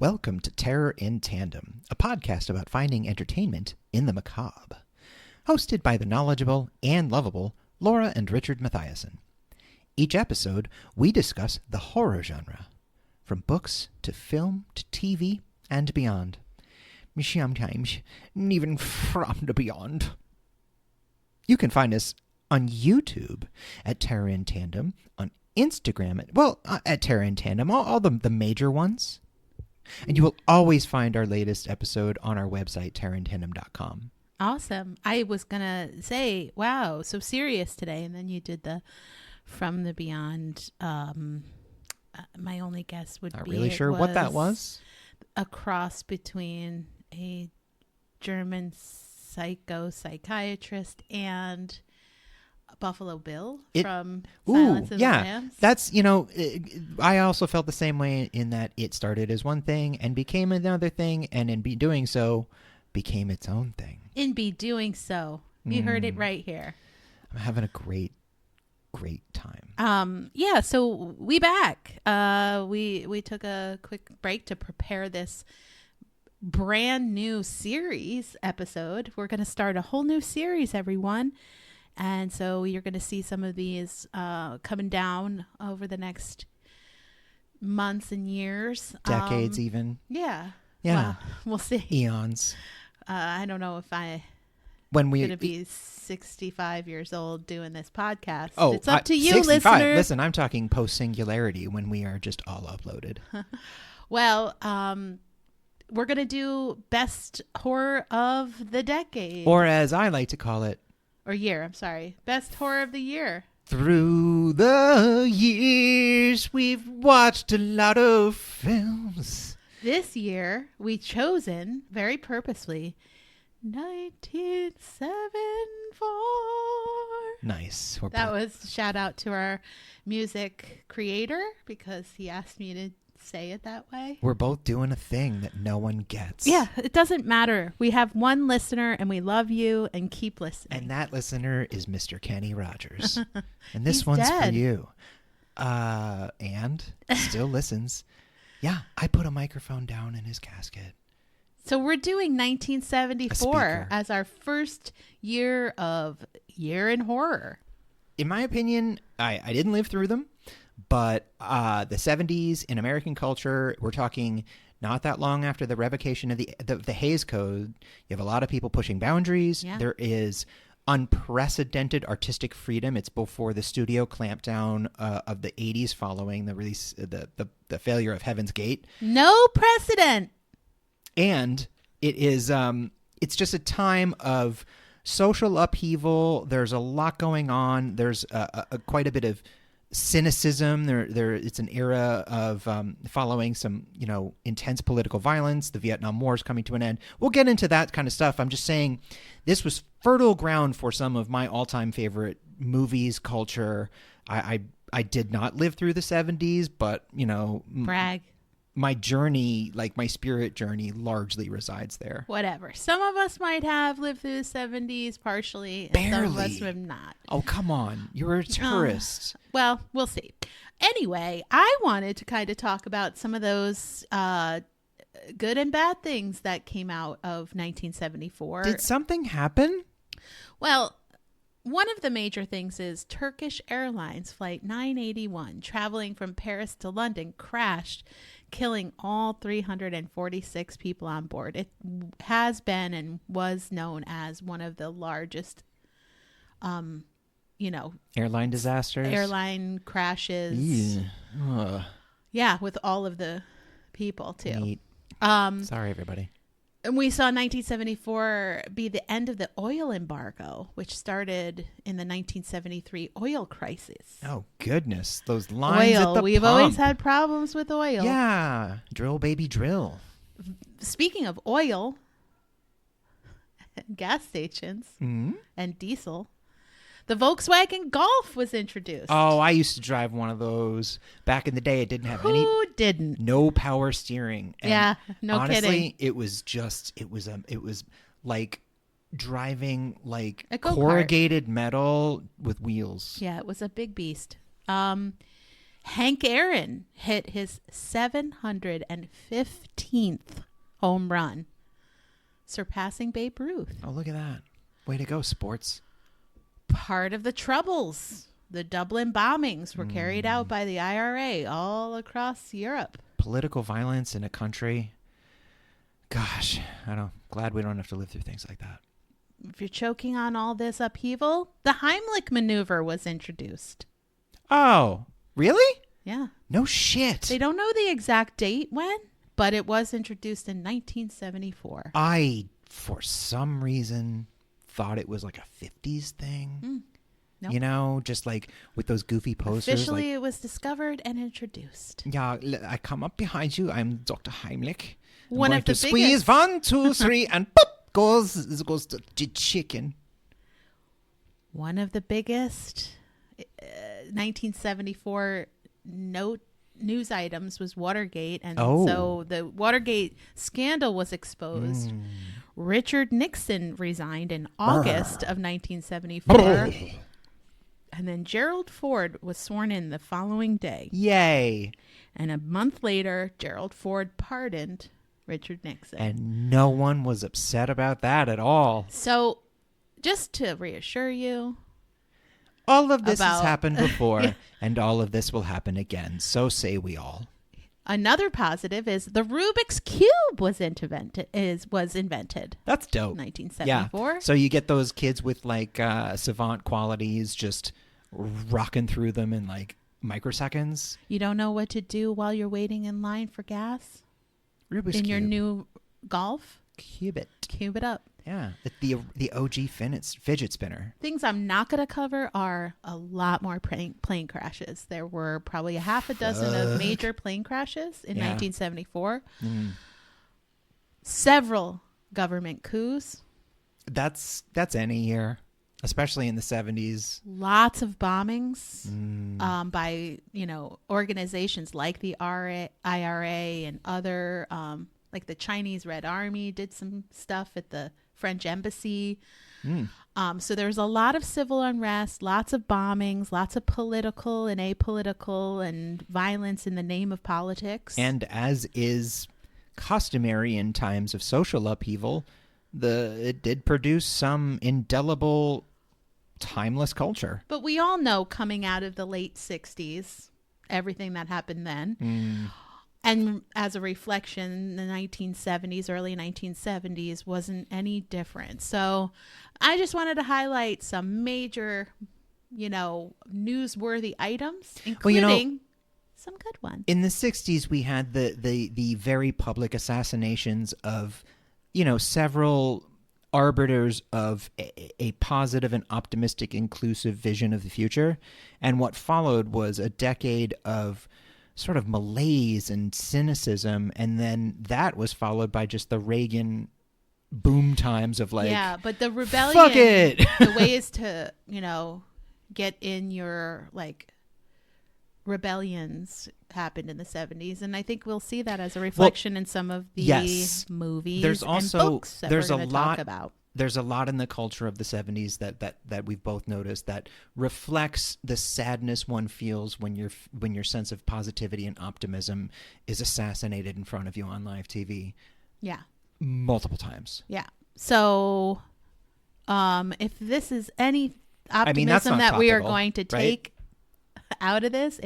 Welcome to Terror in Tandem, a podcast about finding entertainment in the macabre. Hosted by the knowledgeable and lovable Laura and Richard Mathiasen. Each episode, we discuss the horror genre, from books to film to TV and beyond. Sometimes even from the beyond. You can find us on YouTube at Terror in Tandem, on Instagram at Terror in Tandem, all the major ones. And you will always find our latest episode on our website, terrorintandem.com. Awesome. I was going to say, wow, so serious today. And then you did the From the Beyond. My only guess would be... Not really sure what that was. A cross between a German psychiatrist and Buffalo Bill from Silence of the Lambs. That's, I also felt the same way in that it started as one thing and became another thing, and in doing so, became its own thing. In doing so. You heard it right here. I'm having a great time. So we back. We took a quick break to prepare this brand new series episode. We're going to start a whole new series, everyone. And so you're going to see some of these coming down over the next months and years. Decades even. Yeah. Yeah. Well, we'll see. Eons. I don't know if I'm going to be 65 years old doing this podcast. Oh, it's up to you, 65. listener. Listen, I'm talking post-singularity when we are just all uploaded. Well, we're going to do best horror of the decade. Or as I like to call it. Or year, I'm sorry. Best horror of the year. Through the years, we've watched a lot of films. This year, we chosen, very purposely, 1974. Nice. That was shout out to our music creator because he asked me to say it that way. We're both doing a thing that no one gets. Yeah, it doesn't matter. We have one listener and we love you and keep listening. And that listener is Mr. Kenny Rogers. And this He's one's dead. for you. And still listens. Yeah, I put a microphone down in his casket. So we're doing 1974 as our first year in horror. In my opinion, I didn't live through them. But the 70s in American culture, we're talking not that long after the revocation of the Hays Code. You have a lot of people pushing boundaries. Yeah. There is unprecedented artistic freedom. It's before the studio clampdown of the 80s following the release, the failure of Heaven's Gate. No precedent. And it is it's just a time of social upheaval. There's a lot going on. There's quite a bit of cynicism. It's an era of following some, intense political violence. The Vietnam War is coming to an end. We'll get into that kind of stuff. I'm just saying this was fertile ground for some of my all-time favorite movies, culture. I did not live through the 70s, but, brag. My journey, like my spirit journey, largely resides there. Whatever. Some of us might have lived through the 70s partially, and Barely. some of us have not. Oh, come on. You're a tourist. Well, we'll see. Anyway, I wanted to kind of talk about some of those good and bad things that came out of 1974. Did something happen? Well, one of the major things is Turkish Airlines Flight 981, traveling from Paris to London, crashed, killing all 346 people on board. It has been and was known as one of the largest, airline disasters, airline crashes. Yeah, with all of the people too. Neat. Sorry, everybody. And we saw 1974 be the end of the oil embargo, which started in the 1973 oil crisis. Oh, goodness. Those lines at the We've pump. always had problems with oil. Yeah. Drill, baby, drill. Speaking of oil, gas stations and diesel, the Volkswagen Golf was introduced. Oh, I used to drive one of those. Back in the day, it didn't have Who didn't? No power steering. And yeah, no honestly, kidding. it was like driving like A go-kart. corrugated metal with wheels. Yeah, it was a big beast. Hank Aaron hit his 715th home run, surpassing Babe Ruth. Oh, look at that. Way to go, sports. Part of the troubles. The Dublin bombings were carried out by the IRA all across Europe. Political violence in a country. Gosh, glad we don't have to live through things like that. If you're choking on all this upheaval, the Heimlich maneuver was introduced. Oh, really? Yeah. No shit. They don't know the exact date when, but it was introduced in 1974. I, for some reason, thought it was like a 50s thing. Nope. You know, just like with those goofy posters. Officially, it was discovered and introduced. Yeah, I come up behind you. I'm Dr. Heimlich. One of the squeeze biggest. 1, 2, 3, and pop goes the chicken. One of the biggest 1974 news items was Watergate, and so the Watergate scandal was exposed. Richard Nixon resigned in August of 1974. And then Gerald Ford was sworn in the following day. Yay. And a month later, Gerald Ford pardoned Richard Nixon. And no one was upset about that at all. So, just to reassure you, all of this has happened before, and all of this will happen again. So say we all. Another positive is the Rubik's Cube was invented. That's dope. 1974. Yeah. So you get those kids with like savant qualities just rocking through them in like microseconds. You don't know what to do while you're waiting in line for gas? Rubik's in Cube. your new Golf? Cube it up. Yeah. The OG fidget spinner. Things I'm not going to cover are a lot more plane crashes. There were probably a half a dozen of major plane crashes in 1974. Several government coups. That's any year, especially in the 70s. Lots of bombings by, organizations like the IRA and other, like the Chinese Red Army did some stuff at the French embassy. So there's a lot of civil unrest, lots of bombings, lots of political and apolitical and violence in the name of politics. And as is customary in times of social upheaval, it did produce some indelible, timeless culture. But we all know, coming out of the late 60s, everything that happened then. And as a reflection, the 1970s, early 1970s wasn't any different. So I just wanted to highlight some major, newsworthy items, including some good ones. In the 60s, we had the very public assassinations of, several arbiters of a positive and optimistic, inclusive vision of the future. And what followed was a decade of sort of malaise and cynicism, and then that was followed by just the Reagan boom times of like, yeah, but the rebellion, fuck it. The way is to, get in your like rebellions happened in the 70s, and I think we'll see that as a reflection in some of the movies there's also, and books that there's we're a going to lot talk about. There's a lot in the culture of the 70s that we've both noticed that reflects the sadness one feels when your sense of positivity and optimism is assassinated in front of you on live TV. Yeah. Multiple times. Yeah. So if this is any optimism that we are topical, going to right? take out of this,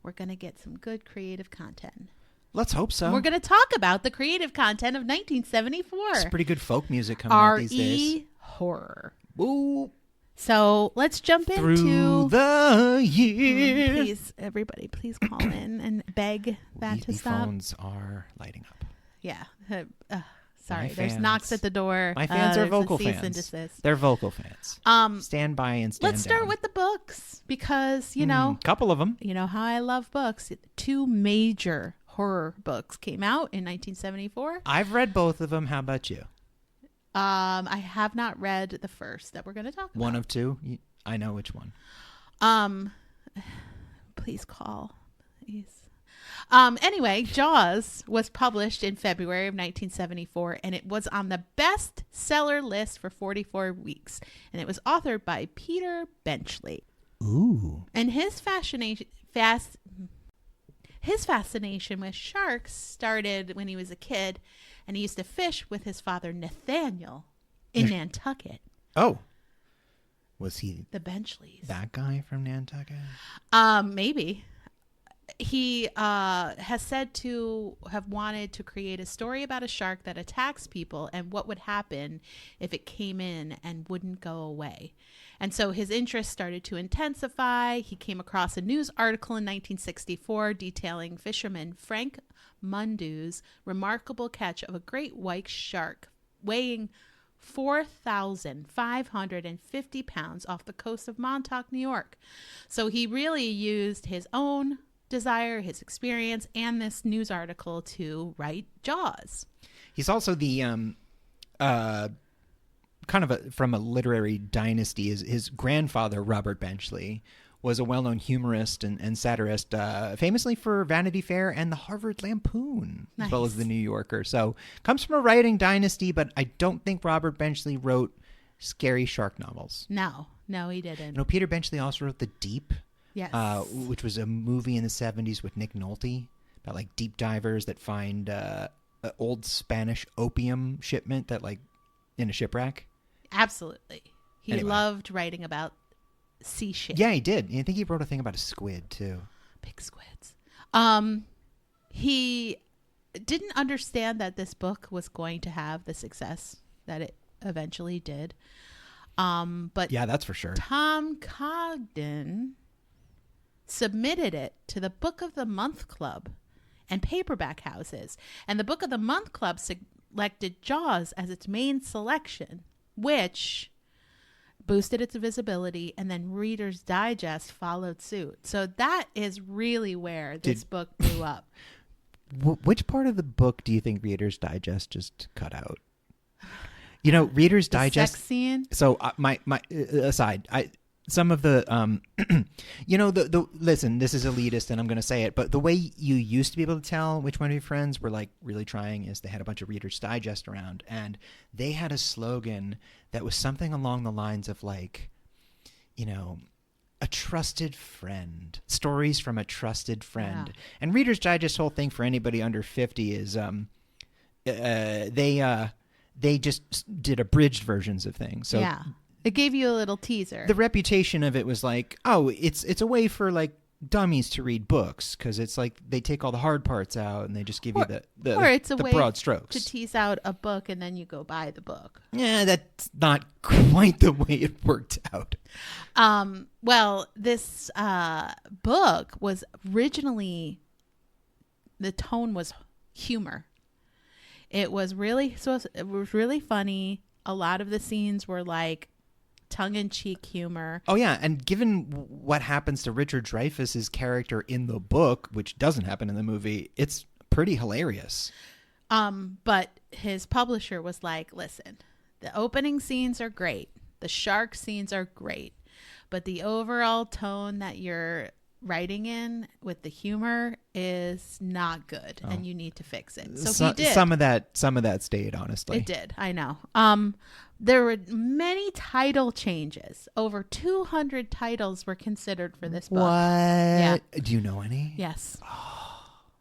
we're going to get some good creative content. Let's hope so. We're going to talk about the creative content of 1974. It's pretty good folk music coming out these days. R.E. horror. Woo. So let's jump Through into the year. Please, everybody, please call in and beg that to The stop. phones are lighting up. Yeah. Sorry, My there's fans. knocks at the door. My fans are there's a vocal cease fans. and desist. They're vocal fans. Stand by and stand Let's start down. with the books because, a couple of them. you know how I love books. Two major horror books came out in 1974. I've read both of them. How about you? I have not read the first that we're going to talk about. One of two? I know which one. Please call. Please. Anyway, Jaws was published in February of 1974, and it was on the bestseller list for 44 weeks. And it was authored by Peter Benchley. Ooh. And his fascination with sharks started when he was a kid, and he used to fish with his father Nathaniel in Nantucket. Oh. Was he The Benchleys? that guy from Nantucket? Maybe. He has said to have wanted to create a story about a shark that attacks people and what would happen if it came in and wouldn't go away. And so his interest started to intensify. He came across a news article in 1964 detailing fisherman Frank Mundu's remarkable catch of a great white shark weighing 4,550 pounds off the coast of Montauk, New York. So he really used his own desire, his experience, and this news article to write Jaws. He's also the kind of from a literary dynasty. His grandfather, Robert Benchley, was a well-known humorist and satirist, famously for Vanity Fair and the Harvard Lampoon, as well as the New Yorker. So comes from a writing dynasty, but I don't think Robert Benchley wrote scary shark novels. No, he didn't. You know, Peter Benchley also wrote The Deep, yes, which was a movie in the 70s with Nick Nolte about like deep divers that find an old Spanish opium shipment that like in a shipwreck. Absolutely. He loved writing about sea shit. Yeah, he did. I think he wrote a thing about a squid too. Big squids. He didn't understand that this book was going to have the success that it eventually did. But yeah, that's for sure. Tom Cogden submitted it to the Book of the Month Club and paperback houses. And the Book of the Month Club selected Jaws as its main selection, which boosted its visibility, and then Reader's Digest followed suit. So that is really where this book blew up. Which part of the book do you think Reader's Digest just cut out? You know, Reader's Digest sex scene. So my aside, some of the you know, the listen, this is elitist and I'm going to say it, but the way you used to be able to tell which one of your friends were like really trying is they had a bunch of Reader's Digest around, and they had a slogan that was something along the lines of like, you know, a trusted friend, stories from a trusted friend. Yeah. And Reader's Digest whole thing for anybody under 50 is they just did abridged versions of things. So yeah. It gave you a little teaser. The reputation of it was like, oh, it's a way for like dummies to read books because it's like they take all the hard parts out and they just give you the way broad strokes to tease out a book and then you go buy the book. Yeah, that's not quite the way it worked out. Well, this book was originally, the tone was humor. It was really funny. A lot of the scenes were like tongue-in-cheek humor. Oh yeah, and given what happens to Richard Dreyfuss's character in the book, which doesn't happen in the movie, it's pretty hilarious. But his publisher was like, listen, the opening scenes are great. The shark scenes are great. But the overall tone that you're writing in with the humor is not good, and you need to fix it. So he did. Some of that stayed, honestly. It did. I know. There were many title changes. Over 200 titles were considered for this book. What? Yeah. Do you know any? Yes.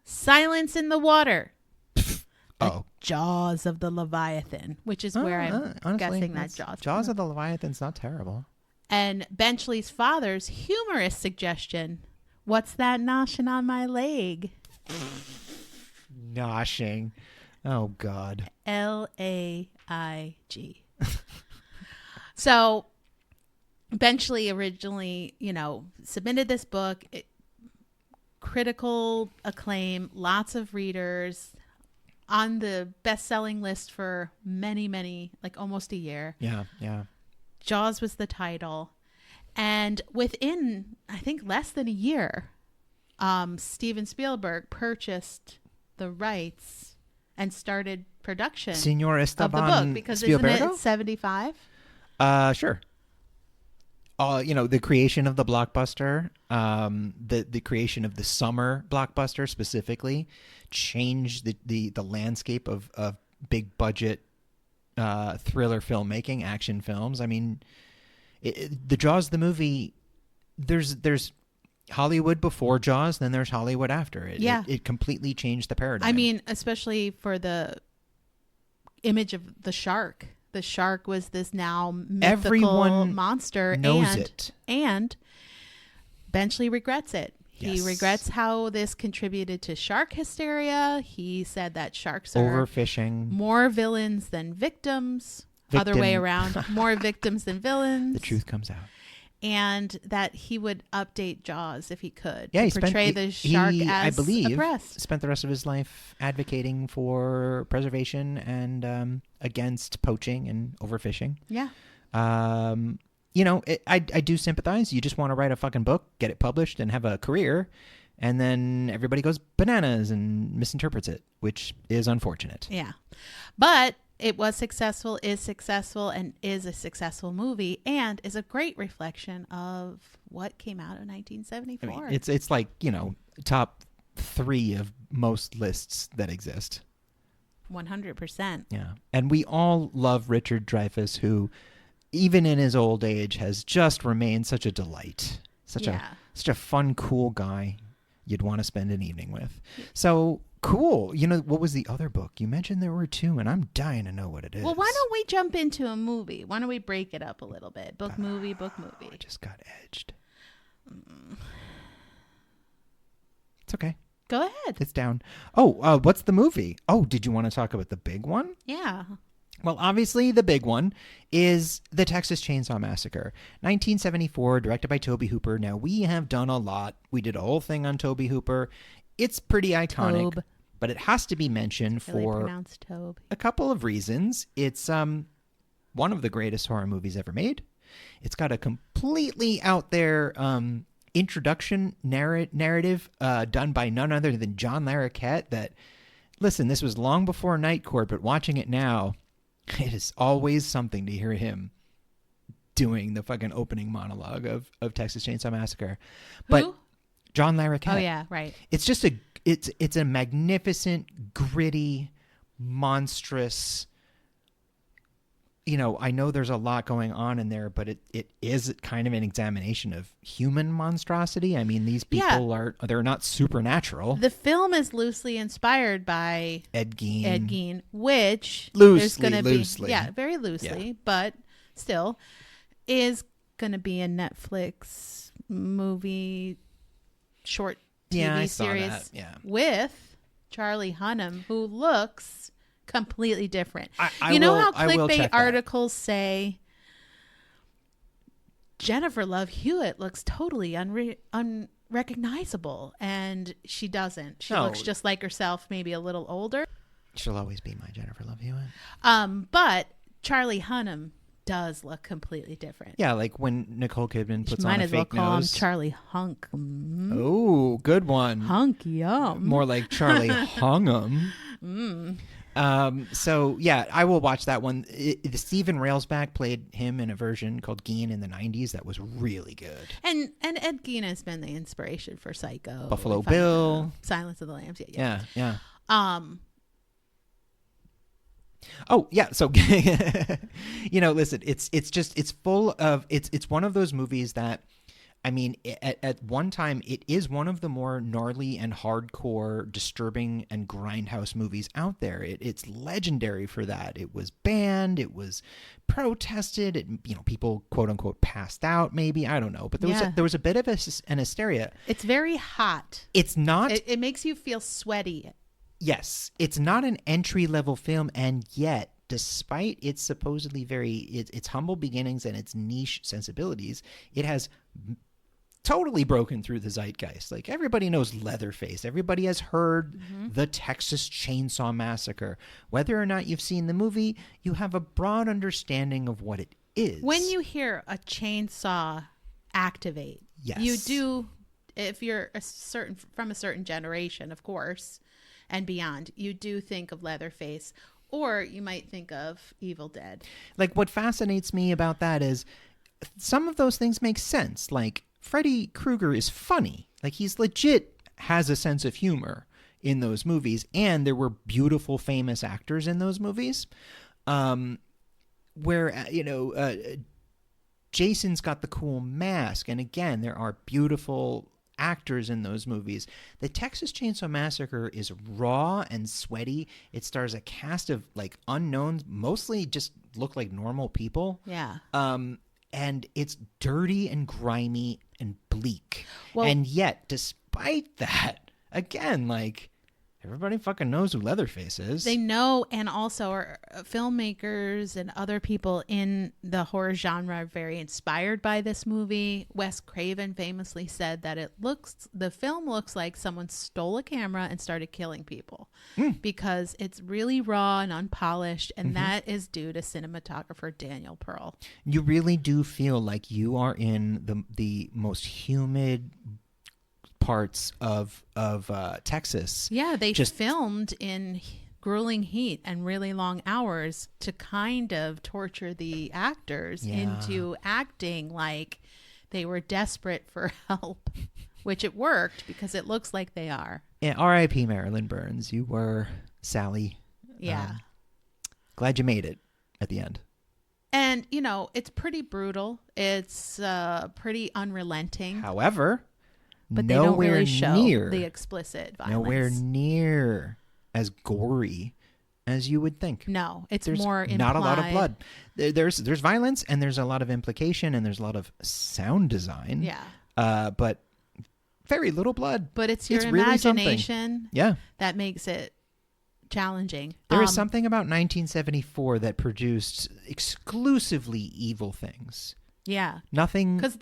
Silence in the Water. The Jaws of the Leviathan, which is where I'm honestly, guessing that Jaws. Jaws of the Leviathan's not terrible. And Benchley's father's humorous suggestion, what's that noshing on my leg? Noshing. Oh, God. Laig. So Benchley originally, submitted this book. Critical acclaim, lots of readers, on the best-selling list for many, many, like almost a year. Yeah. Jaws was the title. And within, I think, less than a year, Steven Spielberg purchased the rights and started production Señor Esteban of the book. Because Spielberg? Isn't it 75? Sure. The creation of the blockbuster, the creation of the summer blockbuster specifically changed the landscape of big budget thriller filmmaking, action films. I mean, the Jaws the movie there's Hollywood before Jaws, then there's Hollywood after it. Yeah. It completely changed the paradigm. I mean, especially for the image of the shark. The shark was this now mythical Everyone monster, knows it. And Benchley regrets it. He Yes. regrets how this contributed to shark hysteria. He said that sharks are Overfishing. more villains than victims. Other way around, more victims than villains. The truth comes out. And that he would update Jaws if he could. Yeah, to he portray the shark as I believe, oppressed. spent the rest of his life advocating for preservation and against poaching and overfishing. Yeah. I do sympathize. You just want to write a fucking book, get it published, and have a career, and then everybody goes bananas and misinterprets it, which is unfortunate. Yeah. But it was successful, is successful, and is a successful movie, and is a great reflection of what came out in 1974. I mean, it's like, top 3 of most lists that exist. 100%. Yeah. And we all love Richard Dreyfuss, who, even in his old age, has just remained such a delight. Such a fun, cool guy you'd want to spend an evening with. So cool. What was the other book? You mentioned there were 2, and I'm dying to know what it is. Well, why don't we jump into a movie? Why don't we break it up a little bit? Book, movie. I just got edged. It's okay. Go ahead. It's down. Oh, what's the movie? Oh, did you want to talk about the big one? Yeah. Well, obviously, the big one is the Texas Chainsaw Massacre, 1974, directed by Tobe Hooper. Now, we have done a lot. We did a whole thing on Tobe Hooper. It's pretty iconic, Tobe. but it has to be mentioned Really for pronounced Tobe. a couple of reasons. It's one of the greatest horror movies ever made. It's got a completely out there introduction narrative done by none other than John Larroquette. That, listen, this was long before Night Court, but watching it now, it is always something to hear him doing the fucking opening monologue of Texas Chainsaw Massacre. But Who? John Larroquette. Oh, yeah, right. It's just it's a magnificent, gritty, monstrous. I know there's a lot going on in there, but it is kind of an examination of human monstrosity. I mean, these people they're not supernatural. The film is loosely inspired by Ed Gein, which loosely, there's going to be, very loosely, Yeah. but still is going to be a Netflix movie, short TV Yeah, I saw series that. Yeah. with Charlie Hunnam, who looks completely different. I you know will- how I will check clickbait that. articles say Jennifer Love Hewitt looks totally unrecognizable, and she doesn't. She No. looks just like herself, maybe a little older. She'll always be my Jennifer Love Hewitt. But Charlie Hunnam does look completely different. Yeah, like when Nicole Kidman puts on Might a as well fake call nose. him Charlie Hunk. Oh, good one. Hunk, yum. More like Charlie Hunnam. So yeah, I will watch that one. Steven Railsback played him in a version called Gein in the 90s that was really good. And Ed Gein has been the inspiration for Psycho, Buffalo Final Bill. Silence of the Lambs. Yeah. Um, So listen, it's full of it's one of those movies that, I mean, at one time, it is one of the more gnarly and hardcore, disturbing and grindhouse movies out there. It's legendary for that. It was banned. It was protested. People quote unquote passed out. Maybe, I don't know, but there was a bit of an hysteria. it's very hot. It's not. It makes you feel sweaty. Yes, it's not an entry-level film, and yet, despite its supposedly its humble beginnings and its niche sensibilities, it has totally broken through the zeitgeist. Like, everybody knows Leatherface. Everybody has heard the Texas Chainsaw Massacre. Whether or not you've seen the movie, you have a broad understanding of what it is. When you hear a chainsaw activate, Yes. you do, if you're from a certain generation, of course, and beyond, you do think of Leatherface, or you might think of Evil Dead. Like, what fascinates me about that is some of those things make sense. Like, Freddy Krueger is funny. Like, he's legit has a sense of humor in those movies, and there were beautiful, famous actors in those movies. Where Jason's got the cool mask. And again, there are beautiful actors in those movies. The Texas Chainsaw Massacre is raw and sweaty. It stars a cast of like unknowns, mostly just look like normal people. Yeah. And it's dirty and grimy and bleak. Well, and yet, despite that, again, like, everybody fucking knows who Leatherface is. they know, and also are filmmakers and other people in the horror genre are very inspired by this movie. Wes Craven famously said that the film looks like someone stole a camera and started killing people because it's really raw and unpolished, and that is due to cinematographer Daniel Pearl. You really do feel like you are in the most humid parts of Texas. Yeah, they just filmed in grueling heat and really long hours to kind of torture the actors into acting like they were desperate for help, which it worked because it looks like they are. Yeah, R.I.P. Marilyn Burns. You were Sally. Yeah. Glad you made it at the end. And, you know, it's pretty brutal. It's pretty unrelenting. However, but they don't really show the explicit violence. Nowhere near as gory as you would think. No, there's more implied. not a lot of blood. There's violence, and there's a lot of implication, and there's a lot of sound design. Yeah. But very little blood. But it's your really imagination that makes it challenging. There is something about 1974 that produced exclusively evil things. Yeah. Nothing. Because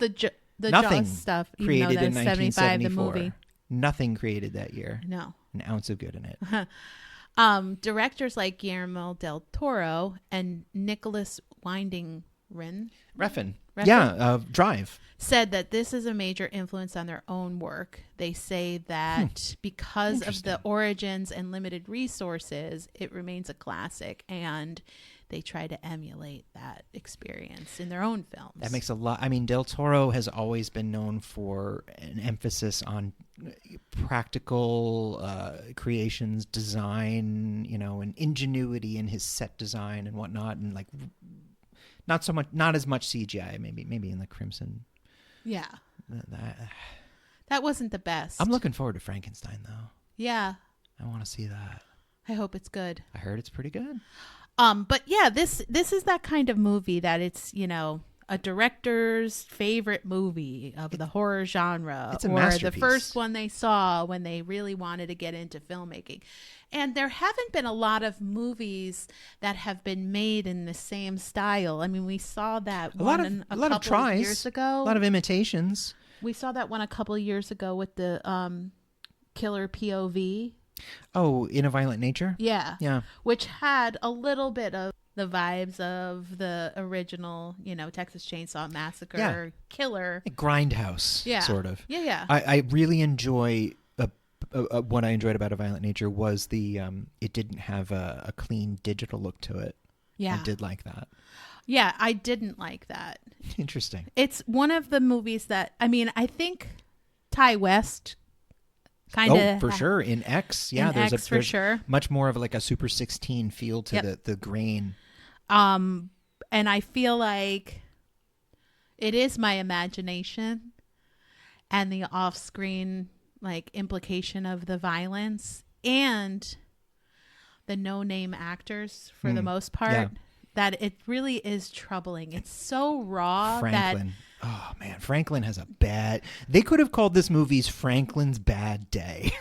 the nothing Jaws stuff, even created though in that's 75, the 1974. movie. Nothing created that year. No. An ounce of good in it. Directors like Guillermo del Toro and Nicholas Winding Refn. Yeah, Drive. said that this is a major influence on their own work. They say that because of the origins and limited resources, it remains a classic, and they try to emulate that experience in their own films. That makes a lot. I mean, Del Toro has always been known for an emphasis on practical creations, design, and ingenuity in his set design and whatnot, and like not as much CGI. Maybe in the Crimson. Yeah, that wasn't the best. I'm looking forward to Frankenstein, though. Yeah, I want to see that. I hope it's good. I heard it's pretty good. But yeah, this is that kind of movie that it's, a director's favorite movie of the horror genre. It's a or masterpiece. The first one they saw when they really wanted to get into filmmaking. And there haven't been a lot of movies that have been made in the same style. I mean, we saw that a lot of tries, years ago. A lot of imitations. We saw that one a couple of years ago with the killer POV. Oh, In a Violent Nature? Yeah. Which had a little bit of the vibes of the original, Texas Chainsaw Massacre killer. Grindhouse, sort of. Yeah. I really enjoy, what I enjoyed about A Violent Nature was it didn't have a clean digital look to it. Yeah. I did like that. Yeah, I didn't like that. Interesting. It's one of the movies that, I think Ty West kind of. Oh, for sure. In X, there's sure. much more of like a Super 16 feel to the grain. And I feel like it is my imagination and the off-screen like implication of the violence and the no-name actors for the most part that it really is troubling. It's so raw. Franklin. Oh man, Franklin has a bad. They could have called this movie's Franklin's Bad Day.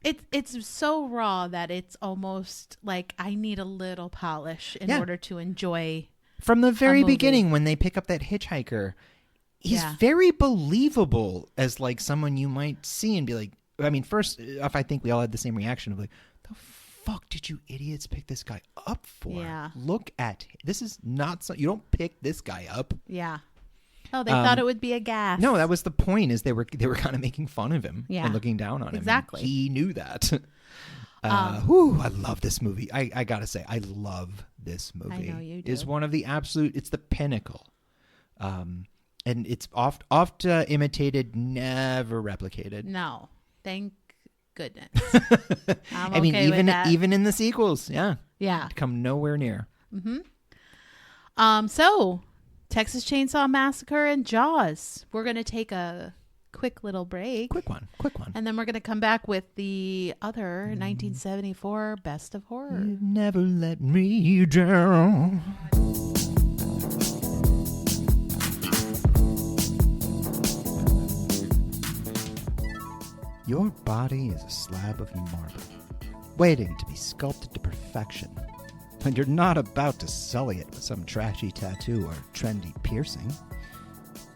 It's so raw that it's almost like I need a little polish in order to enjoy. From the very beginning, when they pick up that hitchhiker, he's very believable as like someone you might see and be like. I mean, first off, I think we all had the same reaction of like, the fuck did you idiots pick this guy up for? Yeah. Look at this is not so. You don't pick this guy up. Yeah. Oh, they thought it would be a gas. No, that was the point. Is they were kind of making fun of him and looking down on him. Exactly. He knew that. I love this movie. I gotta say, I love this movie. I know you do. It's one of the absolute. It's the pinnacle. And it's oft imitated, never replicated. No, thank goodness. I mean, even in the sequels, yeah, come nowhere near. So Texas Chainsaw Massacre and Jaws. We're going to take a quick little break. Quick one. And then we're going to come back with the other 1974 Best of Horror. You never let me down. Your body is a slab of marble, waiting to be sculpted to perfection. And you're not about to sully it with some trashy tattoo or trendy piercing.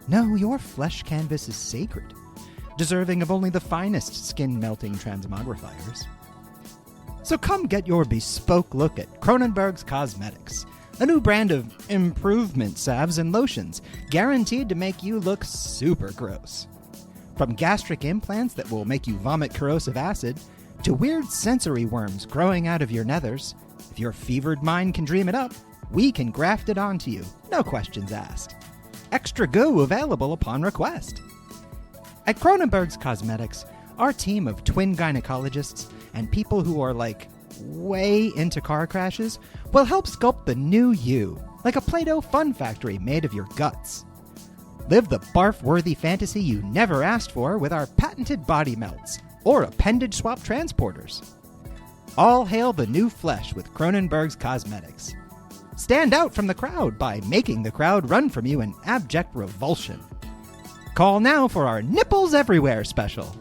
No, your flesh canvas is sacred, deserving of only the finest skin-melting transmogrifiers. So come get your bespoke look at Cronenberg's Cosmetics, a new brand of improvement salves and lotions guaranteed to make you look super gross. From gastric implants that will make you vomit corrosive acid, to weird sensory worms growing out of your nethers, if your fevered mind can dream it up, we can graft it onto you, no questions asked. Extra goo available upon request. At Cronenberg's Cosmetics, our team of twin gynecologists and people who are way into car crashes will help sculpt the new you, like a Play-Doh fun factory made of your guts. Live the barf-worthy fantasy you never asked for with our patented body melts or appendage swap transporters. All hail the new flesh with Cronenberg's Cosmetics. Stand out from the crowd by making the crowd run from you in abject revulsion. Call now for our Nipples Everywhere special.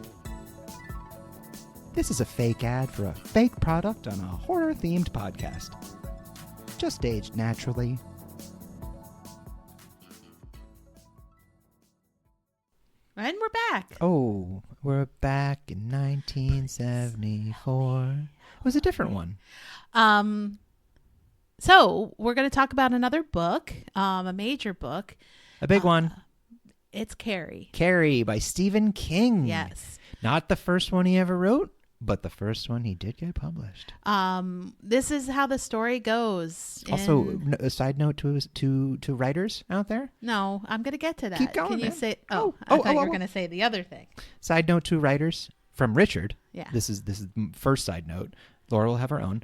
This is a fake ad for a fake product on a horror-themed podcast. Just aged naturally. And we're back. Oh, we're back in 1974. It was a different one. So we're going to talk about another book, a major book. A big one. It's Carrie. Carrie by Stephen King. Yes. Not the first one he ever wrote, but the first one he did get published. This is how the story goes. Also, a side note to writers out there. No, I'm going to get to that. Keep going. Can you man. say? I thought you were going to say the other thing. Side note to writers from Richard. Yeah. This is first side note. Laura will have her own.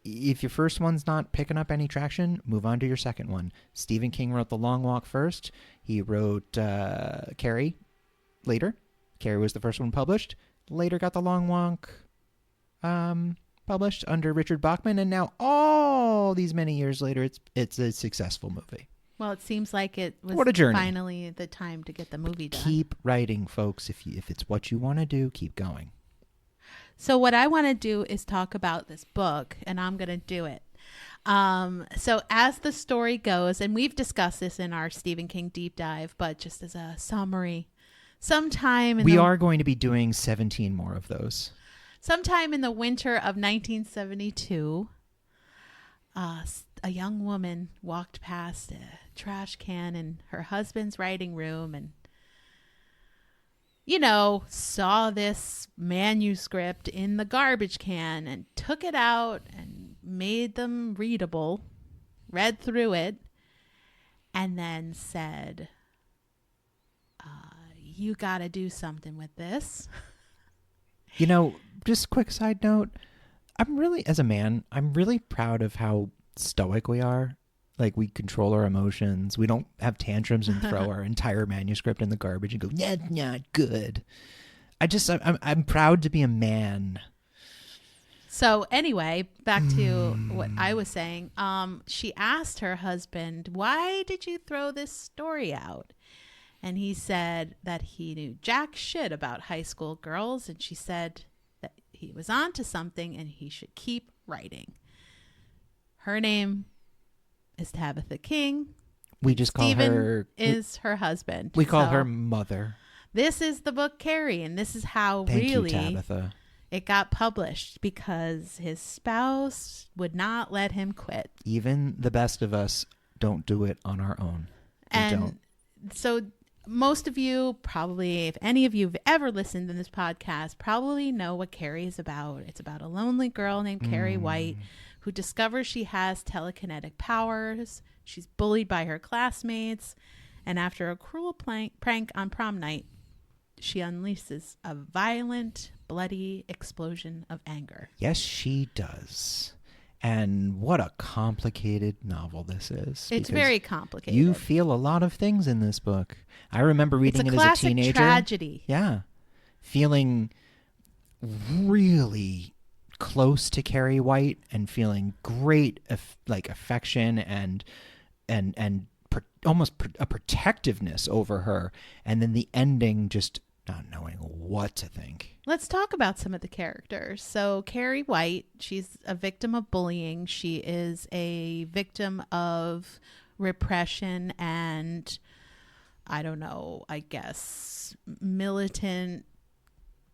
If your first one's not picking up any traction, move on to your second one. Stephen King wrote The Long Walk first. He wrote Carrie later. Carrie was the first one published. Later got The Long Walk published under Richard Bachman, and now all these many years later, it's a successful movie. Well, it seems like it was What a journey. finally the time to get the movie done. Keep writing, folks. If it's what you want to do, keep going. So what I want to do is talk about this book, and I'm going to do it. So as the story goes, and we've discussed this in our Stephen King deep dive, but just as a summary, sometime in We are going to be doing 17 more of those. Sometime in the winter of 1972, a young woman walked past a trash can in her husband's writing room and, saw this manuscript in the garbage can and took it out and made them readable, read through it, and then said, you got to do something with this. Just quick side note, as a man, I'm really proud of how stoic we are. Like, we control our emotions. We don't have tantrums and throw our entire manuscript in the garbage and go, that's not good. I'm proud to be a man. So anyway, back to what I was saying. She asked her husband, why did you throw this story out? And he said that he knew jack shit about high school girls. And she said that he was onto something and he should keep writing. Her name is Tabitha King. We just call Stephen her... is her husband. We call her mother. This is the book Carrie. And this is how Thank really you, Tabitha. It got published because his spouse would not let him quit. Even the best of us don't do it on our own. So most of you probably, if any of you have ever listened to this podcast, probably know what Carrie is about. It's about a lonely girl named Carrie White who discovers she has telekinetic powers. She's bullied by her classmates. And after a cruel prank on prom night, she unleashes a violent, bloody explosion of anger. Yes, she does. And what a complicated novel this is. It's very complicated. You feel a lot of things in this book. I remember reading it as a teenager. It's a classic tragedy. Yeah. Feeling really close to Carrie White and feeling great affection and almost a protectiveness over her. And then the ending, just not knowing what to think. Let's talk about some of the characters. So Carrie White, she's a victim of bullying. She is a victim of repression and, I don't know, I guess, militant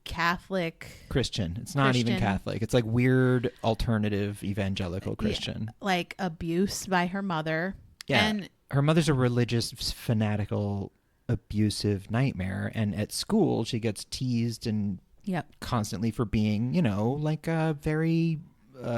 Catholic. Christian. It's not even Catholic. It's like weird alternative evangelical Christian. Yeah, like abuse by her mother. Yeah. And her mother's a religious, fanatical, abusive nightmare. And at school, she gets teased and constantly for being, like a very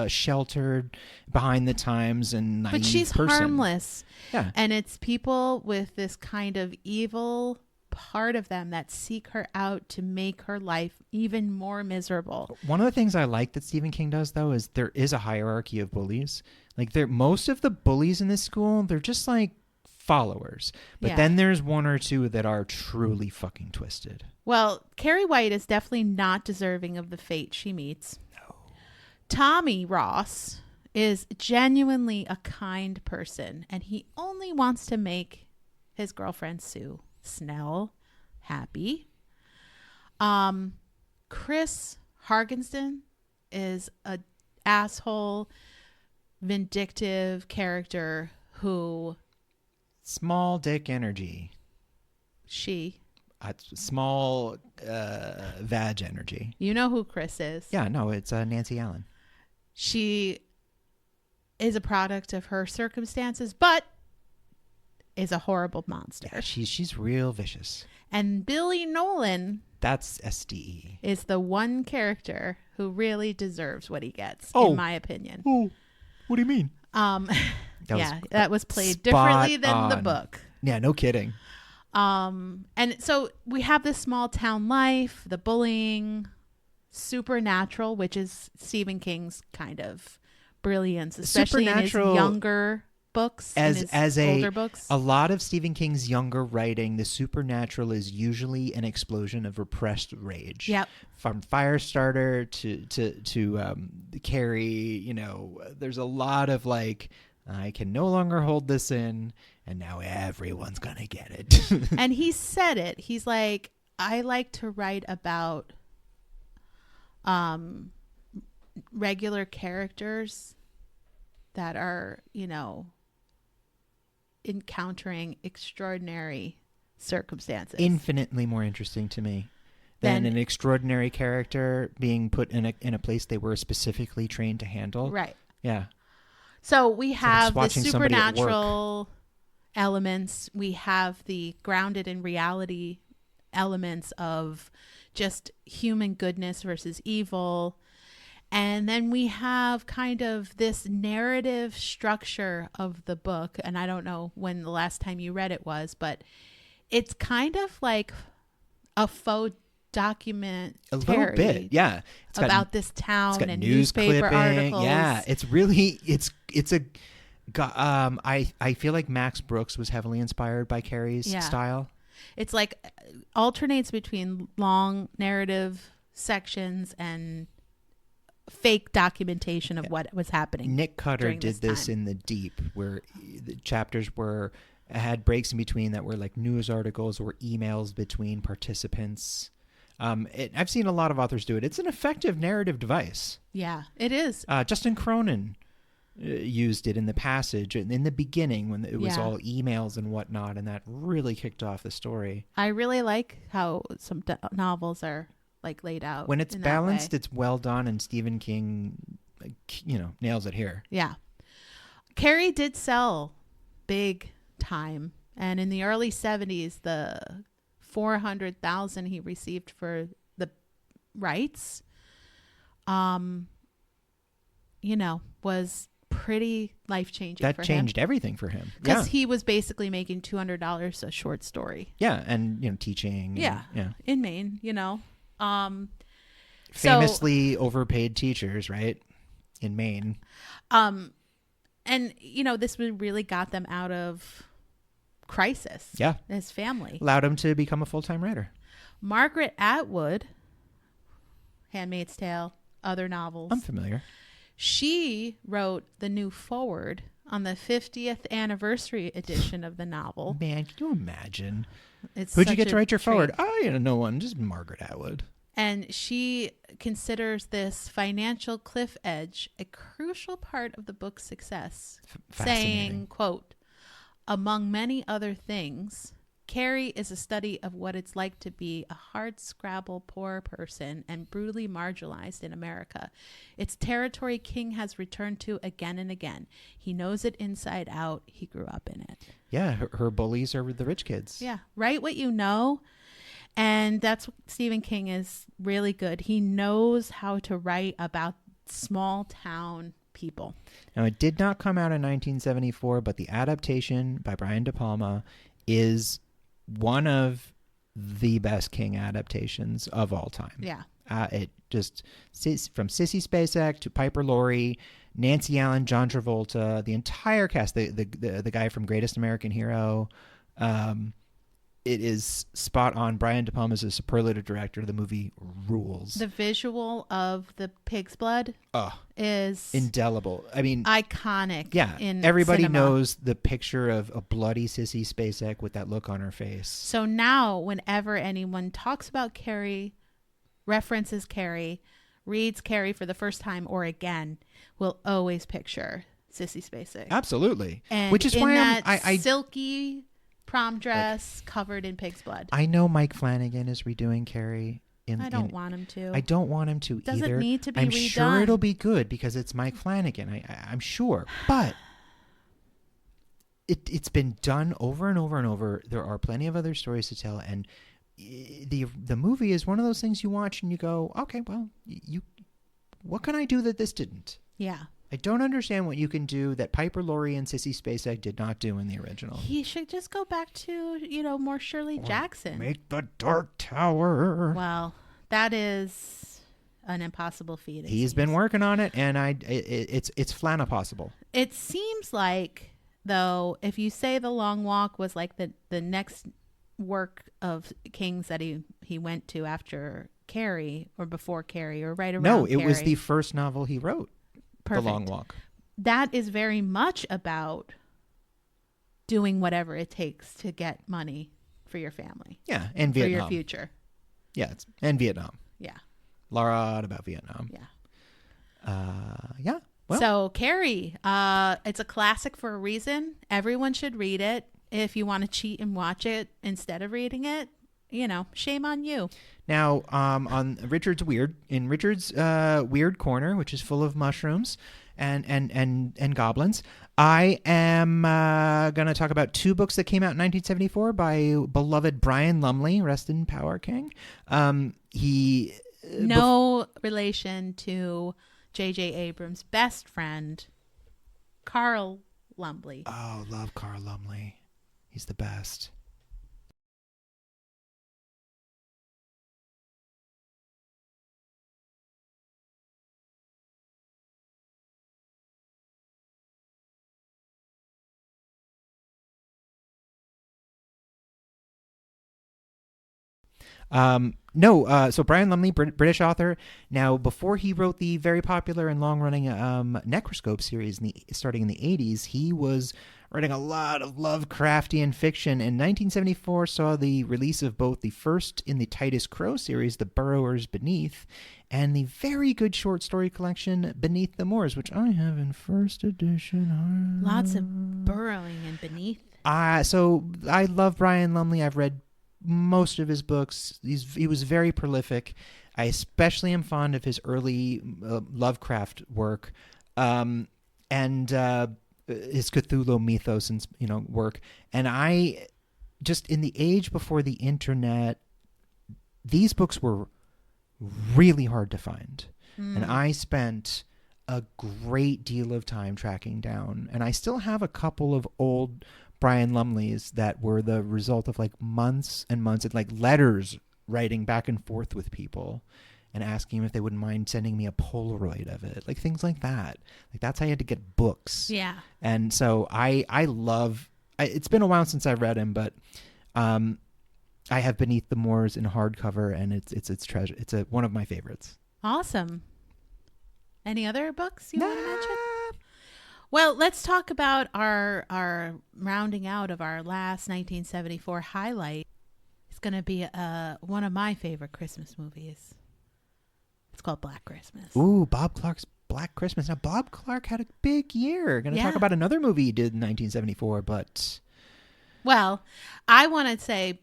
sheltered, behind the times and naive But she's person. harmless. Yeah. And it's people with this kind of evil part of them that seek her out to make her life even more miserable. One of the things I like that Stephen King does, though, is there is a hierarchy of bullies. Like, most of the bullies in this school, they're just like followers. But then there's one or two that are truly fucking twisted. Well, Carrie White is definitely not deserving of the fate she meets. No. Tommy Ross is genuinely a kind person, and he only wants to make his girlfriend Sue Snell happy. Chris Hargenston is a asshole, vindictive character who small dick energy. Small vag energy. You know who Chris is? Yeah, no, it's Nancy Allen. She is a product of her circumstances, but is a horrible monster. Yeah, she's real vicious. And Billy Nolan, that's SDE, is the one character who really deserves what he gets, in my opinion. Oh, what do you mean? That was played differently than the book. Yeah, no kidding. And so we have this small town life, the bullying, supernatural, which is Stephen King's kind of brilliance, especially in his younger books, older books. A lot of Stephen King's younger writing, the supernatural is usually an explosion of repressed rage. Yep. From Firestarter to Carrie, there's a lot of like, I can no longer hold this in, and now everyone's gonna get it. And he said it. He's like, I like to write about regular characters that are, encountering extraordinary circumstances. Infinitely more interesting to me than an extraordinary character being put in a place they were specifically trained to handle. Right. Yeah. So we have the supernatural elements. We have the grounded in reality elements of just human goodness versus evil. And then we have kind of this narrative structure of the book. And I don't know when the last time you read it was, but it's kind of like a faux documentary. A little bit, yeah. About this town and news newspaper clipping. articles. Yeah, it's really, I feel like Max Brooks was heavily inspired by Carrie's style. It's like alternates between long narrative sections and fake documentation of what was happening. Nick Cutter did this in The Deep, where the chapters had breaks in between that were like news articles or emails between participants. I've seen a lot of authors do it. It's an effective narrative device. Yeah, it is. Justin Cronin used it in The Passage in the beginning when it was all emails and whatnot, and that really kicked off the story. I really like how some novels are like laid out. When it's balanced, it's well done, and Stephen King, nails it here. Yeah. Carrie did sell big time, and in the early 70s, the $400,000 he received for the rights, was pretty life-changing for him. That changed everything for him. Because he was basically making $200 a short story. Yeah, and teaching. In Maine, Famously overpaid teachers, right? in Maine. And, this really got them out of crisis. Yeah. His family. Allowed him to become a full-time writer. Margaret Atwood, Handmaid's Tale, other novels. I'm familiar. She wrote the new foreword on the 50th anniversary edition of the novel. Man, can you imagine? Who'd you get to write your foreword? Oh, no one. Just Margaret Atwood. And she considers this financial cliff edge a crucial part of the book's success, saying, quote, "Among many other things, Carrie is a study of what it's like to be a hard-scrabble poor person and brutally marginalized in America. It's territory King has returned to again and again. He knows it inside out. He grew up in it." Yeah, her bullies are the rich kids. Yeah, write what you know. And that's what Stephen King is really good. He knows how to write about small town people. Now, it did not come out in 1974, but the adaptation by Brian De Palma is one of the best King adaptations of all time. Yeah. It just, from Sissy Spacek to Piper Laurie, Nancy Allen, John Travolta, the entire cast, the guy from Greatest American Hero. It is spot on. Brian De Palma is a superlative director. The movie rules. The visual of the pig's blood is indelible. I mean, iconic. Yeah, in everybody cinema. knows the picture of a bloody Sissy Spacek with that look on her face. So now, whenever anyone talks about Carrie, references Carrie, reads Carrie for the first time or again, we'll always picture Sissy Spacek. Absolutely, and which is in why that I silky prom dress covered in pig's blood. I know Mike Flanagan is redoing Carrie. I don't want him to. I don't want him to either. Doesn't need to be I'm redone. sure it'll be good because it's Mike Flanagan. I'm sure, but it's been done over and over and over. There are plenty of other stories to tell, and the movie is one of those things you watch and you go, okay, well, what can I do that this didn't? Yeah. I don't understand what you can do that Piper Laurie and Sissy Spacek did not do in the original. He should just go back to, more Shirley Jackson. Make the Dark Tower. Well, that is an impossible feat. He's been working on it, and it's flana possible. It seems like, though, if you say The Long Walk was like the next work of King's that he went to after Carrie or before Carrie or right around No, it Carrie. was the first novel he wrote. Perfect. The Long Walk. That is very much about doing whatever it takes to get money for your family. Yeah, and Vietnam. For your future. Yeah, and Vietnam. Yeah. Lot about Vietnam. Yeah. Yeah. Well. So Carrie, it's a classic for a reason. Everyone should read it. If you want to cheat and watch it instead of reading it, shame on you. Now, on Richard's Weird Weird Corner, which is full of mushrooms and goblins, I am going to talk about two books that came out in 1974 by beloved Brian Lumley, rest in power, King. He no relation to J.J. Abrams' best friend, Carl Lumley. Oh, love Carl Lumley. He's the best. So Brian Lumley, British author. Now, before he wrote the very popular and long-running Necroscope series starting in the 80s, he was writing a lot of Lovecraftian fiction. And 1974 saw the release of both the first in the Titus Crow series, The Burrowers Beneath, and the very good short story collection Beneath the Moors, which I have in first edition. Lots of burrowing and beneath. So I love Brian Lumley. I've read most of his books. He was very prolific. I especially am fond of his early Lovecraft work, and his Cthulhu mythos and work. And I just, in the age before the internet, these books were really hard to find, and I spent a great deal of time tracking down. And I still have a couple of old Brian Lumley's that were the result of like months and months and like letters writing back and forth with people. and asking them if they wouldn't mind sending me a Polaroid of it, like things like that. Like that's how you had to get books. Yeah. And so I love. It's been a while since I read him, but I have Beneath the Moors in hardcover, and it's treasure. It's one of my favorites. Awesome. Any other books you want to mention? Well, let's talk about our rounding out of our last 1974 highlight. It's going to be one of my favorite Christmas movies. It's called Black Christmas. Ooh, Bob Clark's Black Christmas. Now, Bob Clark had a big year. Going to talk about another movie he did in 1974, but... Well, I want to say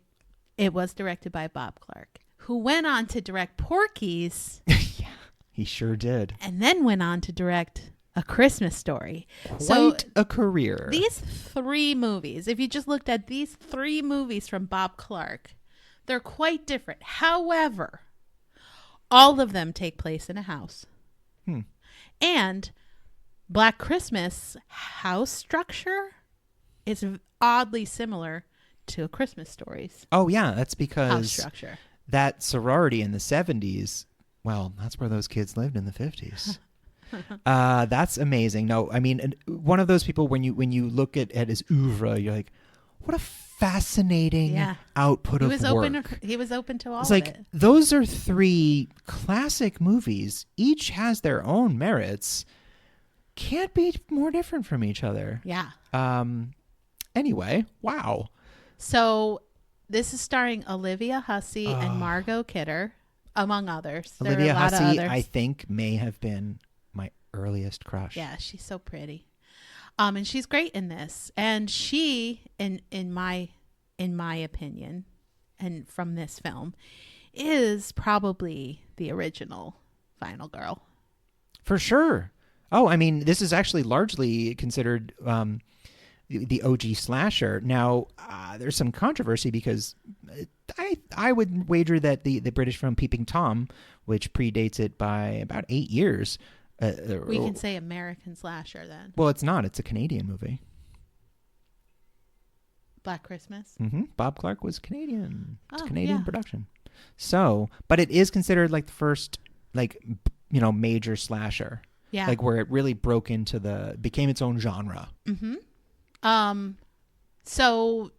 it was directed by Bob Clark, who went on to direct Porky's. Yeah, he sure did. And then went on to direct A Christmas Story. Quite a career. These 3 movies, if you just looked at these 3 movies from Bob Clark, they're quite different. However, all of them take place in a house. And Black Christmas house structure is oddly similar to A Christmas Story's. Oh, yeah. That's because house structure. That sorority in the 70s, well, that's where those kids lived in the 50s. That's amazing. No, I mean, one of those people, when you look at his oeuvre, you're like, what a fascinating output of work. He was open to all it's of like, it. Those are 3 classic movies. Each has their own merits. Can't be more different from each other. Yeah. Anyway, wow. So this is starring Olivia Hussey and Margot Kidder, among others. Olivia Hussey, I think, may have been my earliest crush. Yeah, she's so pretty. And she's great in this. And she, in my opinion, and from this film, is probably the original Final Girl. For sure. Oh, I mean, this is actually largely considered the OG slasher. Now, there's some controversy because I would wager that the British film Peeping Tom, which predates it by about 8 years. We can say American slasher then. Well, it's not. It's a Canadian movie. Black Christmas? Mm-hmm. Bob Clark was Canadian. It's a Canadian production. So, but it is considered like the first, like, major slasher. Yeah. Like where it really became its own genre. Mm-hmm. So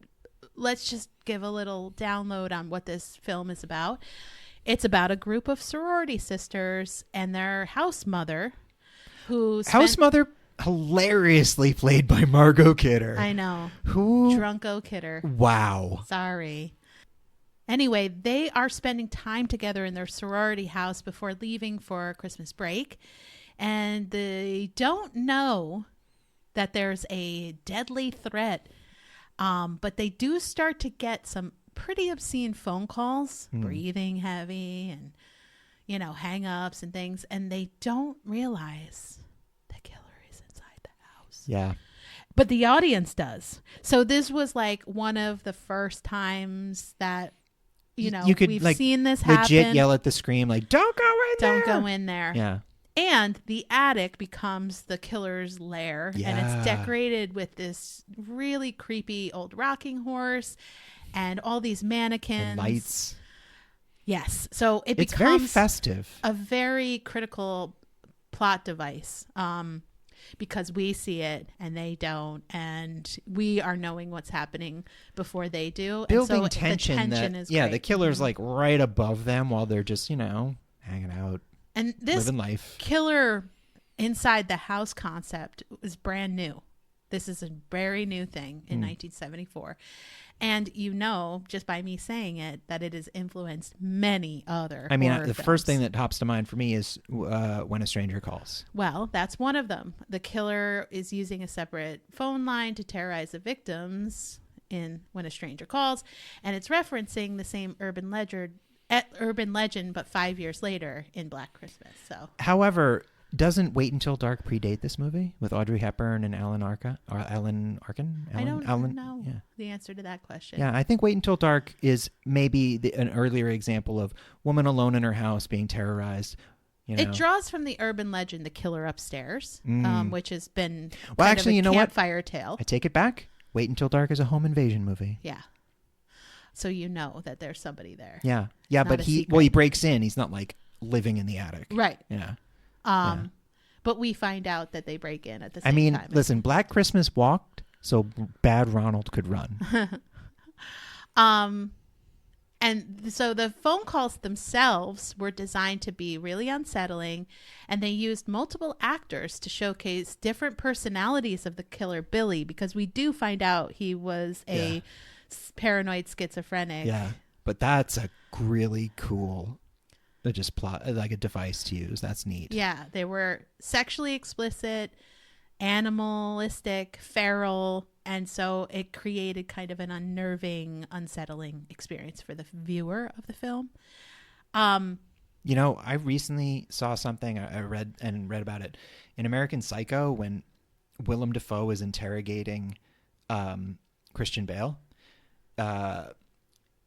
let's just give a little download on what this film is about. It's about a group of sorority sisters and their house mother mother hilariously played by Margot Kidder. I know. Who? Drunko Kidder. Wow. Sorry. Anyway, they are spending time together in their sorority house before leaving for Christmas break. And they don't know that there's a deadly threat. But they do start to get some pretty obscene phone calls, breathing heavy and, hang-ups and things. And they don't realize the killer is inside the house. Yeah. But the audience does. So this was like one of the first times that, you could, we've like, seen this happen. Legit yell at the screen, like, don't go in there. Don't go in there. Yeah. And the attic becomes the killer's lair. Yeah. And it's decorated with this really creepy old rocking horse and all these mannequins. The lights. Yes. So it's becomes very festive. A very critical plot device. Because we see it and they don't, and we are knowing what's happening before they do. Building and so tension. The tension is great. The killer's like right above them while they're just, hanging out. And this living life. Killer inside the house concept is brand new. This is a very new thing in 1974. And just by me saying it, that it has influenced many other horror the films. first thing that hops to mind for me is When a Stranger Calls. Well, that's one of them. The killer is using a separate phone line to terrorize the victims in When a Stranger Calls. And it's referencing the same urban legend, but 5 years later in Black Christmas. So, however, doesn't Wait Until Dark predate this movie with Audrey Hepburn and Alan Arkin? I don't know the answer to that question. Yeah, I think Wait Until Dark is maybe an earlier example of woman alone in her house being terrorized. It draws from the urban legend, The Killer Upstairs, which has been campfire tale. I take it back. Wait Until Dark is a home invasion movie. Yeah. So that there's somebody there. Yeah, but he breaks in. He's not like living in the attic. Right. Yeah. But we find out that they break in at the I same mean, time. listen, Black Christmas walked so bad Ronald could run. And so the phone calls themselves were designed to be really unsettling, and they used multiple actors to showcase different personalities of the killer Billy, because we do find out he was a paranoid schizophrenic. Yeah, but that's a really cool just plot, like a device to use. That's neat. Yeah, they were sexually explicit, animalistic, feral, and so it created kind of an unnerving, unsettling experience for the viewer of the film. You know, I recently saw something I read about it in American Psycho when Willem Dafoe is interrogating Christian Bale.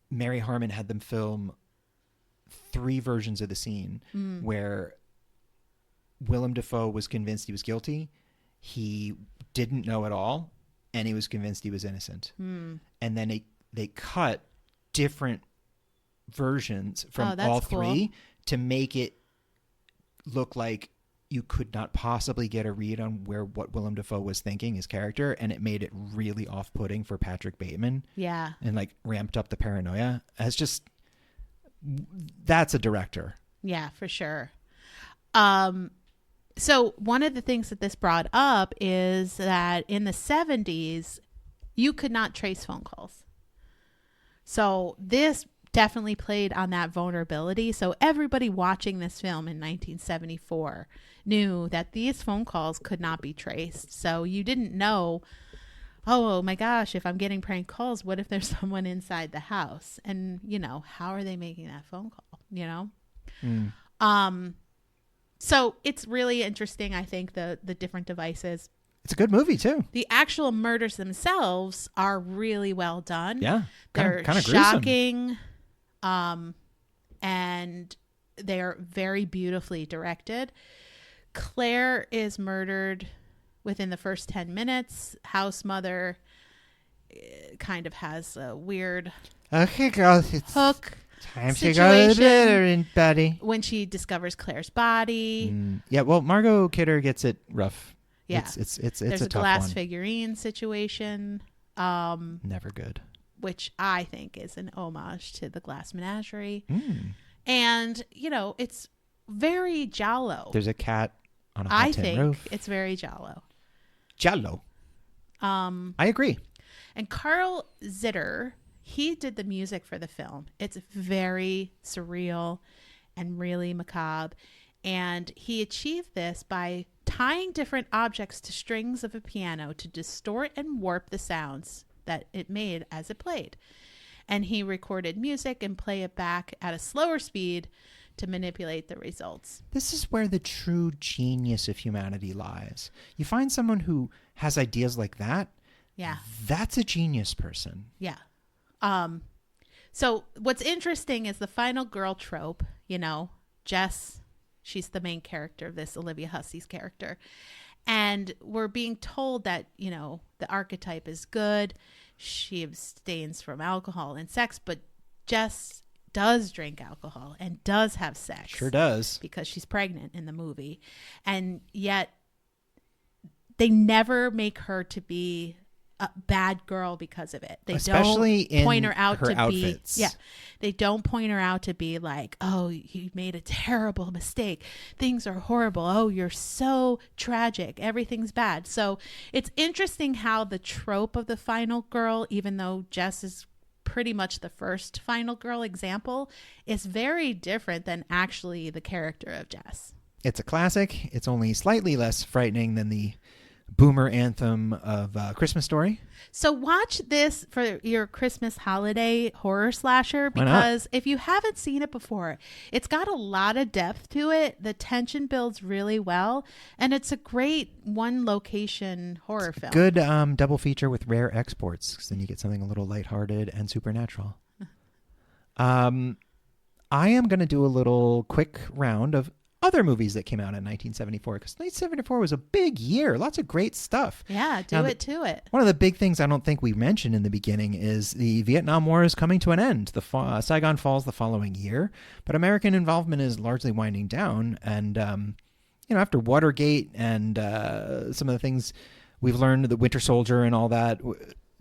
Mary Harmon had them film 3 versions of the scene where Willem Dafoe was convinced he was guilty, he didn't know at all, and he was convinced he was innocent. And then they cut different versions from all 3 cool. to make it look like you could not possibly get a read on what Willem Dafoe was thinking, his character, and it made it really off-putting for Patrick Bateman. Yeah. And like ramped up the paranoia. As just, that's a director. Yeah, for sure. So one of the things that this brought up is that in the 70s, you could not trace phone calls. So this definitely played on that vulnerability. So everybody watching this film in 1974 knew that these phone calls could not be traced. So you didn't know, oh my gosh, if I'm getting prank calls, what if there's someone inside the house? And, you know, how are they making that phone call, you know? So it's really interesting, I think, the different devices. It's a good movie, too. The actual murders themselves are really well done. Yeah. They're kind of shocking. And they're very beautifully directed. Claire is murdered within the first 10 minutes. House mother kind of has a weird Okay, girls, it's hook time to go to situation bed, buddy. when she discovers Claire's body. Yeah, well, Margot Kidder gets it rough. Yeah. It's There's a a tough glass one. figurine situation, Never good. which I think is an homage to the Glass Menagerie. Mm. And, you know, it's very giallo. There's a cat on a hot I tin think roof. it's very giallo. Giallo. I agree. And Carl Zitter, he did the music for the film. It's very surreal and really macabre. And he achieved this by tying different objects to strings of a piano to distort and warp the sounds that it made as it played. And he recorded music and play it back at a slower speed to manipulate the results. This is where the true genius of humanity lies. You find someone who has ideas like that. Yeah. That's a genius person. Yeah. So what's interesting is the final girl trope, you know, Jess, she's the main character of this, Olivia Hussey's character. And we're being told that, you know, the archetype is good. She abstains from alcohol and sex, but Jess does drink alcohol and does have sex. Sure does. Because she's pregnant in the movie. And yet they never make her to be a bad girl because of it. They Especially don't point her out to outfits. be. Yeah. They don't point her out to be like, oh, you made a terrible mistake. Things are horrible. Oh, you're so tragic. Everything's bad. So it's interesting how the trope of the final girl, even though Jess is pretty much the first final girl example, is very different than actually the character of Jess. It's a classic. It's only slightly less frightening than the boomer anthem of Christmas Story. So watch this for your Christmas holiday horror slasher, Why not? because if you haven't seen it before, it's got a lot of depth to it. The tension builds really well, and it's a great one location horror film. Good double feature with rare exports, because then you get something a little lighthearted and supernatural. I am going to do a little quick round of other movies that came out in 1974, because 1974 was a big year. Lots of great stuff. Yeah, Now, to it. One of the big things I don't think we mentioned in the beginning is the Vietnam War is coming to an end. Saigon falls the following year, but American involvement is largely winding down. And, after Watergate and some of the things we've learned, the Winter Soldier and all that,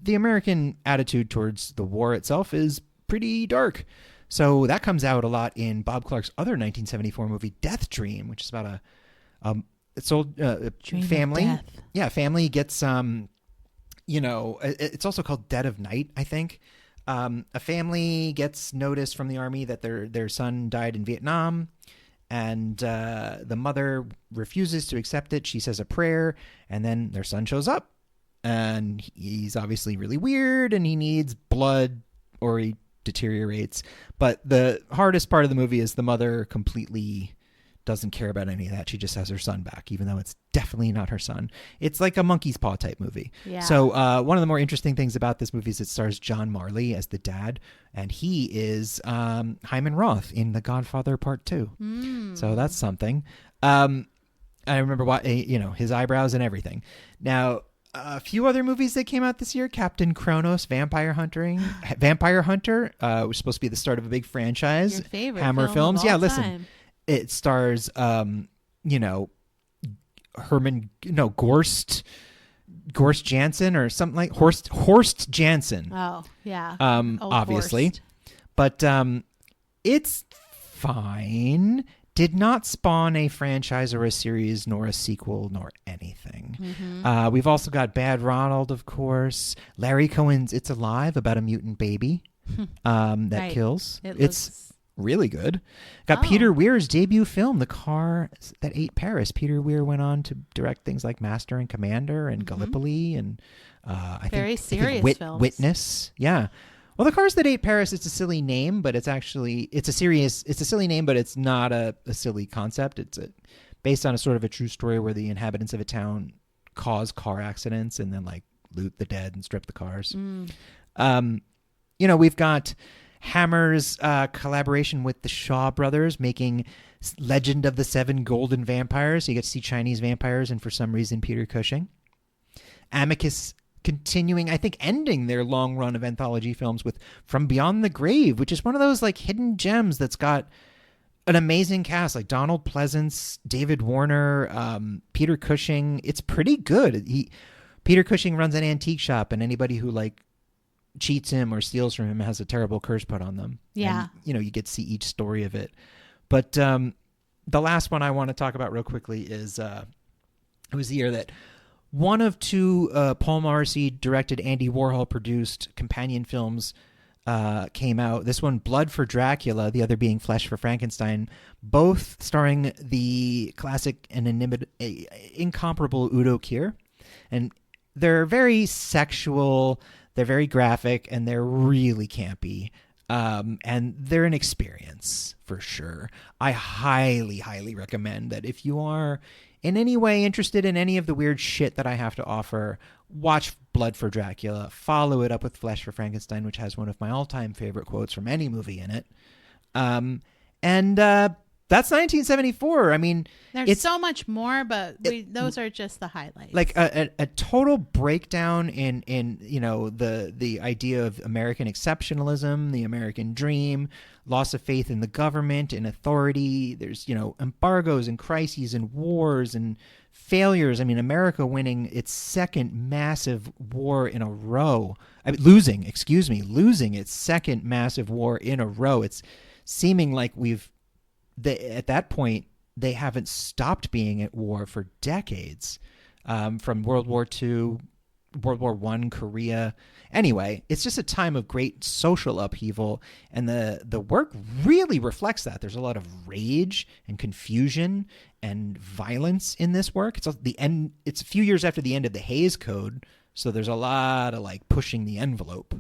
the American attitude towards the war itself is pretty dark. So that comes out a lot in Bob Clark's other 1974 movie, Death Dream, which is about a family. Yeah, family gets, it's also called Dead of Night, I think. A family gets notice from the army that their son died in Vietnam, and the mother refuses to accept it. She says a prayer, and then their son shows up, and he's obviously really weird, and he needs blood or he deteriorates. But the hardest part of the movie is the mother completely doesn't care about any of that. She just has her son back, even though it's definitely not her son. It's like a monkey's paw type movie. Yeah. So one of the more interesting things about this movie is it stars John Marley as the dad, and he is Hyman Roth in The Godfather Part 2. So that's something. I remember his eyebrows and everything. Now, a few other movies that came out this year: Captain Kronos, Vampire Hunter, was supposed to be the start of a big franchise. Your favorite Hammer film Films. of all Yeah, listen. time. It stars, Gorst Jansen or something like Horst Jansen. Oh, yeah. Obviously. Horst. But it's fine. Did not spawn a franchise or a series nor a sequel nor anything. Mm-hmm. We've also got Bad Ronald, of course. Larry Cohen's It's Alive, about a mutant baby that kills. It's really good. Got Peter Weir's debut film, The Car That Ate Paris. Peter Weir went on to direct things like Master and Commander and Gallipoli and I think serious films. Witness. Yeah. Well, The Cars That Ate Paris, it's a silly name, but it's a silly name, but it's not a silly concept. It's based on a sort of a true story where the inhabitants of a town cause car accidents and then like loot the dead and strip the cars. We've got Hammer's collaboration with the Shaw Brothers making Legend of the Seven Golden Vampires. So you get to see Chinese vampires and for some reason Peter Cushing. Amicus continuing, I think, ending their long run of anthology films with From Beyond the Grave, which is one of those like hidden gems that's got an amazing cast like Donald Pleasance, David Warner, Peter Cushing. It's pretty good. Peter Cushing runs an antique shop, and anybody who like cheats him or steals from him has a terrible curse put on them. Yeah. And, you get to see each story of it. But the last one I want to talk about real quickly is it was the year that one of two Paul Morrissey directed, Andy Warhol produced companion films came out. This one, Blood for Dracula, the other being Flesh for Frankenstein, both starring the classic and incomparable Udo Kier. And they're very sexual, they're very graphic, and they're really campy. And they're an experience for sure. I highly, highly recommend that if you are in any way interested in any of the weird shit that I have to offer, watch Blood for Dracula. Follow it up with Flesh for Frankenstein, which has one of my all-time favorite quotes from any movie in it. That's 1974. I mean, there's so much more, but those are just the highlights. Like a total breakdown in the idea of American exceptionalism, the American dream, loss of faith in the government and authority. There's embargoes and crises and wars and failures. I mean, America winning its second massive war in a row. Losing its second massive war in a row. It's seeming like at that point, they haven't stopped being at war for decades, from World War II, World War I, Korea. Anyway, it's just a time of great social upheaval, and the work really reflects that. There's a lot of rage and confusion and violence in this work. It's a few years after the end of the Hays Code, so there's a lot of like pushing the envelope.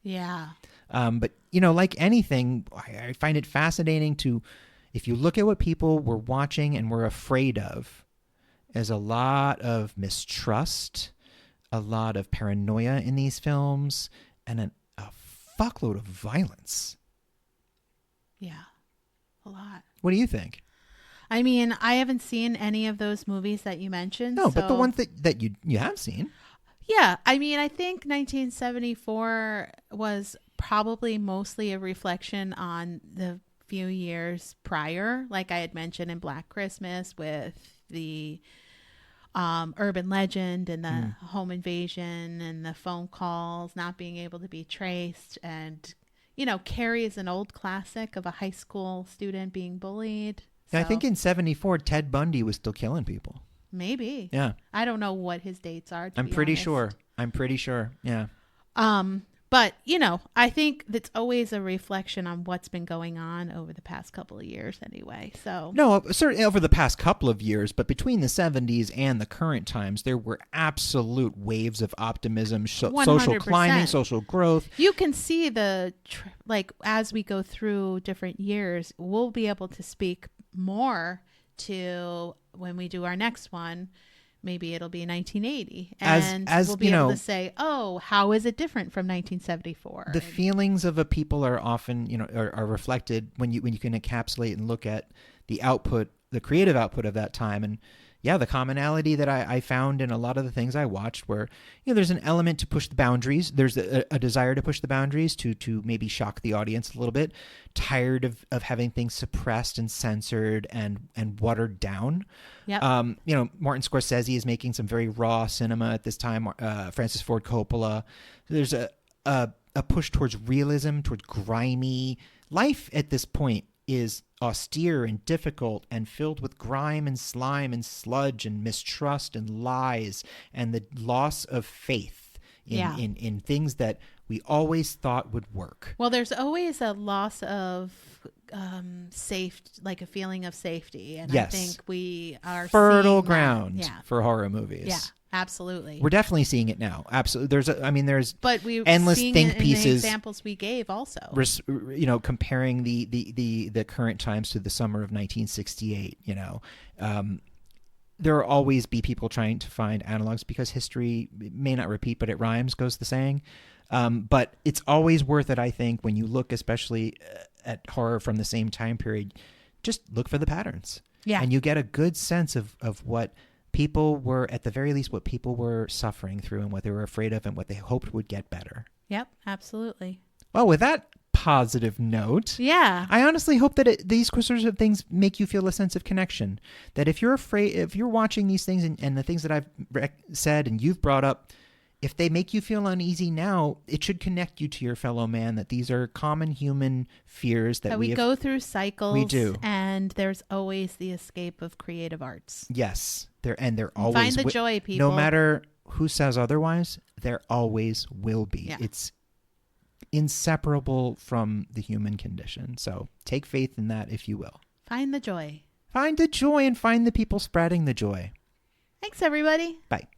Yeah. But like anything, I find it fascinating to. If you look at what people were watching and were afraid of, there's a lot of mistrust, a lot of paranoia in these films, and a fuckload of violence. Yeah, a lot. What do you think? I mean, I haven't seen any of those movies that you mentioned. No, but the ones that you have seen. Yeah, I mean, I think 1974 was probably mostly a reflection on the few years prior, like I had mentioned in Black Christmas with the urban legend and the home invasion and the phone calls not being able to be traced. And, Carrie is an old classic of a high school student being bullied. Yeah, I think in 74, Ted Bundy was still killing people. Maybe. Yeah. I don't know what his dates are. I'm pretty sure. Yeah. But, I think that's always a reflection on what's been going on over the past couple of years anyway. So No, certainly over the past couple of years, but between the 70s and the current times, there were absolute waves of optimism, social climbing, social growth. You can see as we go through different years, we'll be able to speak more to when we do our next one. Maybe it'll be 1980, and we'll be able to say, "Oh, how is it different from 1974?" The feelings of a people are often, are reflected when you can encapsulate and look at the output, the creative output of that time. And yeah, the commonality that I found in a lot of the things I watched were, there's an element to push the boundaries. There's a desire to push the boundaries to maybe shock the audience a little bit. Tired of having things suppressed and censored and watered down. Yep. Martin Scorsese is making some very raw cinema at this time. Francis Ford Coppola. There's a push towards realism, towards grimy life at this point. Is austere and difficult and filled with grime and slime and sludge and mistrust and lies and the loss of faith in things that we always thought would work. Well, there's always a loss of a feeling of safety. And yes. I think we are fertile seeing ground for horror movies. Yeah. Absolutely. We're definitely seeing it now. Absolutely. There's but we endless think it pieces. In the examples we gave also. Comparing the current times to the summer of 1968, there will always be people trying to find analogs because history may not repeat, but it rhymes, goes the saying. But it's always worth it, I think, when you look especially at horror from the same time period, just look for the patterns. Yeah. And you get a good sense of what people were, at the very least, what people were suffering through and what they were afraid of and what they hoped would get better. Yep, absolutely. Well, with that positive note, I honestly hope that these sorts of things make you feel a sense of connection. That if you're watching these things and the things that I've said and you've brought up, if they make you feel uneasy now, it should connect you to your fellow man, that these are common human fears that we go through cycles. We do. And there's always the escape of creative arts. Yes. They're always... Find the joy, people. No matter who says otherwise, there always will be. Yeah. It's inseparable from the human condition. So take faith in that, if you will. Find the joy. Find the joy and find the people spreading the joy. Thanks, everybody. Bye.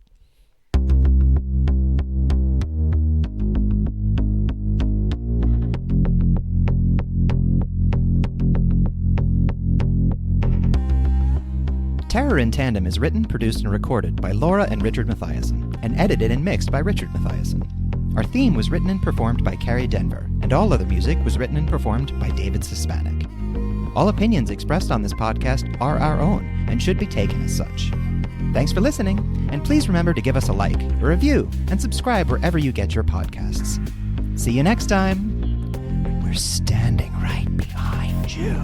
Terror in Tandem is written, produced, and recorded by Laura and Richard Mathiasen, and edited and mixed by Richard Mathiasen. Our theme was written and performed by Carrie Denver, and all other music was written and performed by David Suspanic. All opinions expressed on this podcast are our own and should be taken as such. Thanks for listening, and please remember to give us a like, a review, and subscribe wherever you get your podcasts. See you next time. We're standing right behind you.